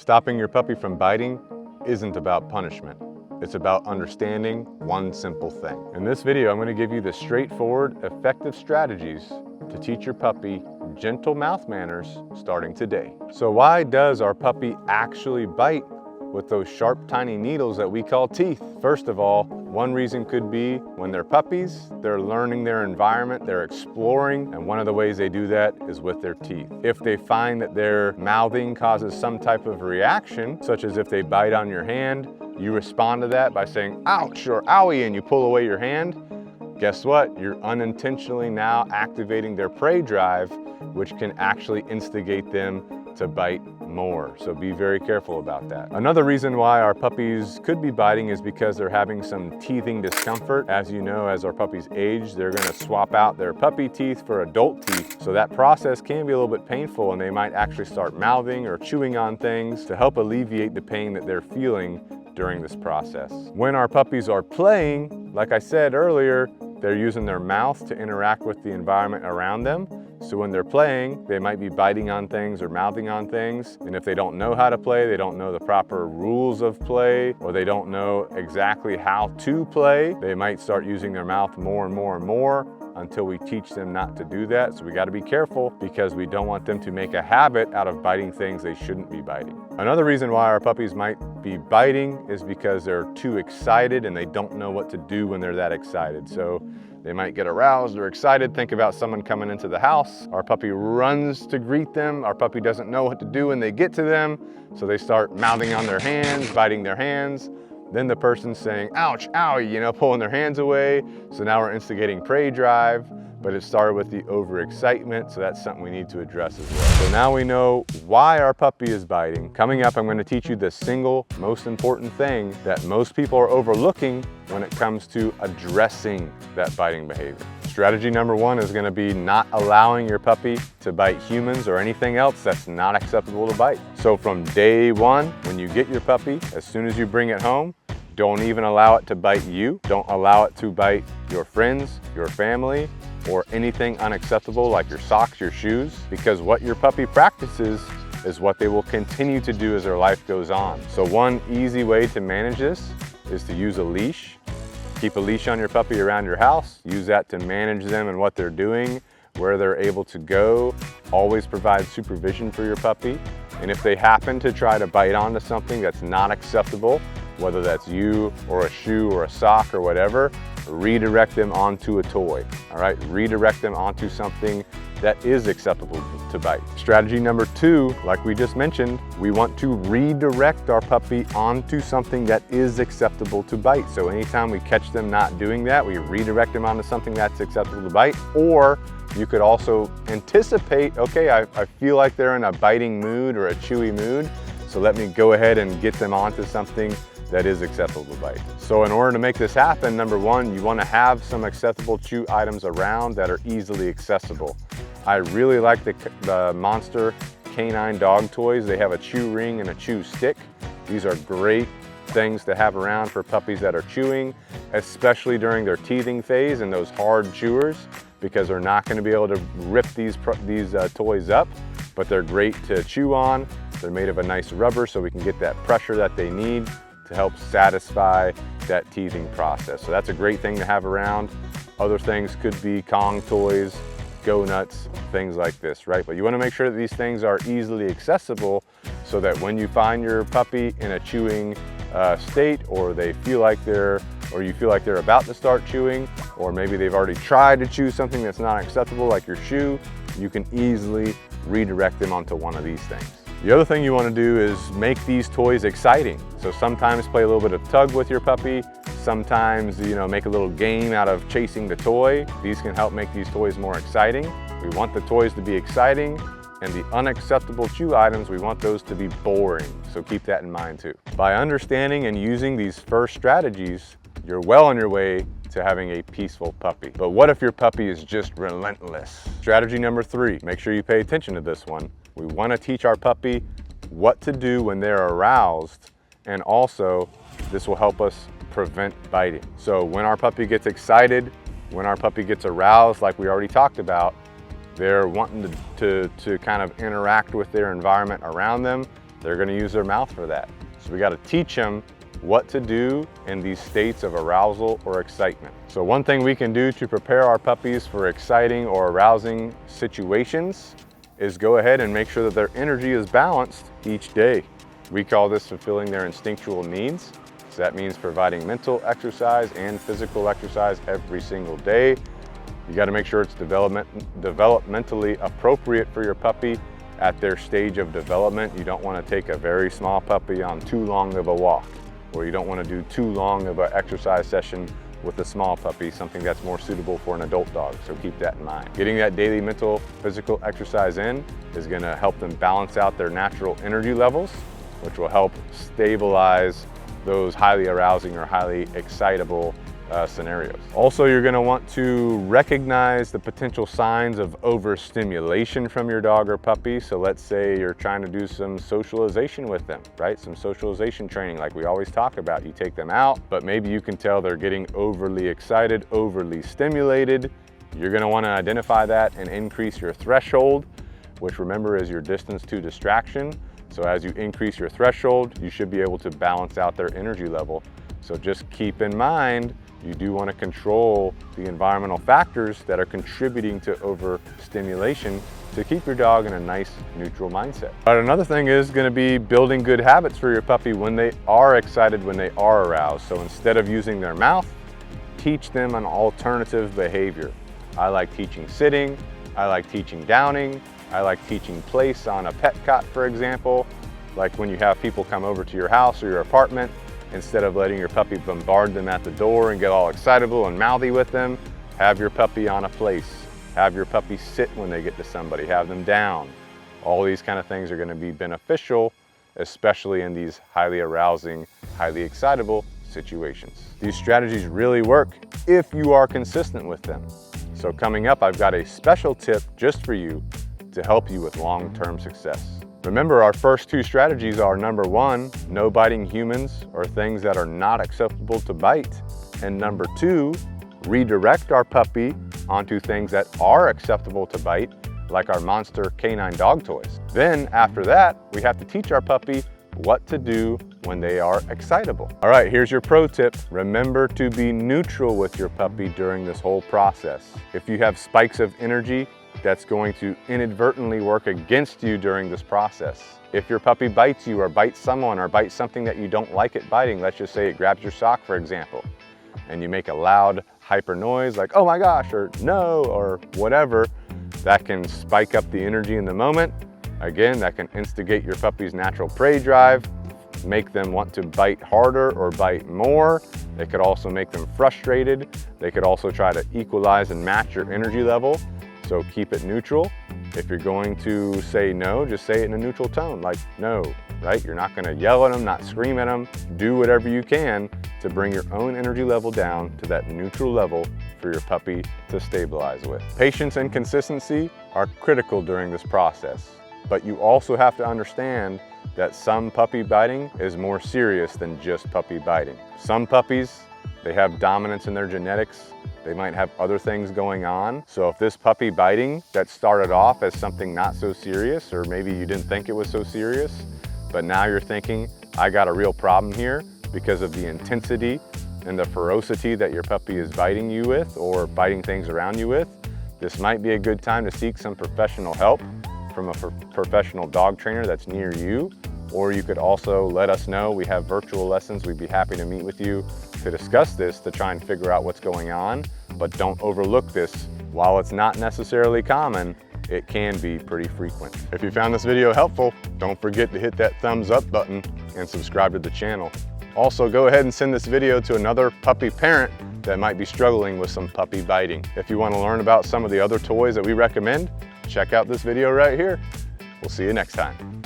Stopping your puppy from biting isn't about punishment. It's about understanding one simple thing. In this video, I'm going to give you the straightforward, effective strategies to teach your puppy gentle mouth manners starting today. So why does our puppy actually bite with those sharp, tiny needles that we call teeth? First of all, one reason could be when they're puppies, they're learning their environment, they're exploring, and one of the ways they do that is with their teeth. If they find that their mouthing causes some type of reaction, such as if they bite on your hand, you respond to that by saying, ouch, or owie, and you pull away your hand, guess what? You're unintentionally now activating their prey drive, which can actually instigate them to bite more. So be very careful about that. Another reason why our puppies could be biting is because they're having some teething discomfort. As you know, as our puppies age, they're going to swap out their puppy teeth for adult teeth. So that process can be a little bit painful, and they might actually start mouthing or chewing on things to help alleviate the pain that they're feeling during this process. When our puppies are playing, like I said earlier, they're using their mouth to interact with the environment around them. So when they're playing, they might be biting on things or mouthing on things. And if they don't know how to play, they don't know the proper rules of play, or they don't know exactly how to play, they might start using their mouth more and more and more until we teach them not to do that. So we got to be careful because we don't want them to make a habit out of biting things they shouldn't be biting. Another reason why our puppies might be biting is because they're too excited and they don't know what to do when they're that excited. So they might get aroused or excited, think about someone coming into the house. Our puppy runs to greet them. Our puppy doesn't know what to do when they get to them. So they start mouthing on their hands, biting their hands. Then the person's saying, ouch, owie, pulling their hands away. So now we're instigating prey drive, but it started with the overexcitement, so that's something we need to address as well. So now we know why our puppy is biting. Coming up, I'm going to teach you the single most important thing that most people are overlooking when it comes to addressing that biting behavior. Strategy number one is going to be not allowing your puppy to bite humans or anything else that's not acceptable to bite. So from day one, when you get your puppy, as soon as you bring it home, don't even allow it to bite you. Don't allow it to bite your friends, your family, or anything unacceptable like your socks, your shoes, because what your puppy practices is what they will continue to do as their life goes on. So one easy way to manage this is to use a leash. Keep a leash on your puppy around your house. Use that to manage them and what they're doing, where they're able to go. Always provide supervision for your puppy. And if they happen to try to bite onto something that's not acceptable, whether that's you or a shoe or a sock or whatever, redirect them onto a toy, all right? Redirect them onto something that is acceptable to bite. Strategy number two, like we just mentioned, we want to redirect our puppy onto something that is acceptable to bite. So anytime we catch them not doing that, we redirect them onto something that's acceptable to bite. Or you could also anticipate, okay, I feel like they're in a biting mood or a chewy mood, so let me go ahead and get them onto something that is acceptable to bite. So in order to make this happen, number one, you want to have some acceptable chew items around that are easily accessible. I really like the Monster Canine dog toys. They have a chew ring and a chew stick. These are great things to have around for puppies that are chewing, especially during their teething phase and those hard chewers, because they're not going to be able to rip these toys up, but they're great to chew on. They're made of a nice rubber, so we can get that pressure that they need to help satisfy that teething process. So that's a great thing to have around. Other things could be Kong toys, Go Nuts, things like this, right? But you want to make sure that these things are easily accessible so that when you find your puppy in a chewing state, or you feel like they're about to start chewing, or maybe they've already tried to chew something that's not acceptable like your shoe, you can easily redirect them onto one of these things. The other thing you want to do is make these toys exciting. So sometimes play a little bit of tug with your puppy. Sometimes, make a little game out of chasing the toy. These can help make these toys more exciting. We want the toys to be exciting, and the unacceptable chew items, we want those to be boring. So keep that in mind too. By understanding and using these first strategies, you're well on your way to having a peaceful puppy. But what if your puppy is just relentless? Strategy number three, make sure you pay attention to this one. We want to teach our puppy what to do when they're aroused, and also this will help us prevent biting. So when our puppy gets excited, when our puppy gets aroused, like we already talked about, they're wanting to kind of interact with their environment around them. they're gonna use their mouth for that. So we gotta teach them what to do in these states of arousal or excitement. So one thing we can do to prepare our puppies for exciting or arousing situations is go ahead and make sure that their energy is balanced each day. We call this fulfilling their instinctual needs. So that means providing mental exercise and physical exercise every single day. You got to make sure it's developmentally appropriate for your puppy at their stage of development. You don't want to take a very small puppy on too long of a walk, or you don't want to do too long of an exercise session with a small puppy, something that's more suitable for an adult dog. So keep that in mind. Getting that daily mental, physical exercise in is going to help them balance out their natural energy levels, which will help stabilize those highly arousing or highly excitable scenarios. Also, you're going to want to recognize the potential signs of overstimulation from your dog or puppy. So let's say you're trying to do some socialization with them, right? Some socialization training like we always talk about. You take them out, but maybe you can tell they're getting overly excited, overly stimulated. You're going to want to identify that and increase your threshold, which remember is your distance to distraction. So as you increase your threshold, you should be able to balance out their energy level. So just keep in mind, you do want to control the environmental factors that are contributing to overstimulation to keep your dog in a nice neutral mindset. But another thing is going to be building good habits for your puppy when they are excited, when they are aroused. So instead of using their mouth, teach them an alternative behavior. I like teaching sitting, I like teaching downing, I like teaching place on a pet cot, for example. Like when you have people come over to your house or your apartment, instead of letting your puppy bombard them at the door and get all excitable and mouthy with them, have your puppy on a place. Have your puppy sit when they get to somebody, have them down. All these kind of things are going to be beneficial, especially in these highly arousing, highly excitable situations. These strategies really work if you are consistent with them. So coming up, I've got a special tip just for you to help you with long-term success. Remember, our first two strategies are number one, no biting humans or things that are not acceptable to bite. And number two, redirect our puppy onto things that are acceptable to bite, like our monster canine dog toys. Then after that, we have to teach our puppy what to do when they are excitable. All right, here's your pro tip. Remember to be neutral with your puppy during this whole process. If you have spikes of energy, that's going to inadvertently work against you during this process. If your puppy bites you or bites someone or bites something that you don't like it biting, let's just say it grabs your sock, for example, and you make a loud hyper noise like, oh my gosh, or no, or whatever, that can spike up the energy in the moment. Again, that can instigate your puppy's natural prey drive, make them want to bite harder or bite more. It could also make them frustrated. They could also try to equalize and match your energy level. So keep it neutral. If you're going to say no, just say it in a neutral tone, like no, right? You're not gonna yell at them, not scream at them. Do whatever you can to bring your own energy level down to that neutral level for your puppy to stabilize with. Patience and consistency are critical during this process, but you also have to understand that some puppy biting is more serious than just puppy biting. Some puppies, they have dominance in their genetics. They might have other things going on. So if this puppy biting that started off as something not so serious, or maybe you didn't think it was so serious, but now you're thinking, I got a real problem here because of the intensity and the ferocity that your puppy is biting you with or biting things around you with, this might be a good time to seek some professional help from a professional dog trainer that's near you. Or you could also let us know. We have virtual lessons. We'd be happy to meet with you to discuss this, to try and figure out what's going on. But don't overlook this. While it's not necessarily common, it can be pretty frequent. If you found this video helpful, don't forget to hit that thumbs up button and subscribe to the channel. Also, go ahead and send this video to another puppy parent that might be struggling with some puppy biting. If you want to learn about some of the other toys that we recommend, check out this video right here. We'll see you next time.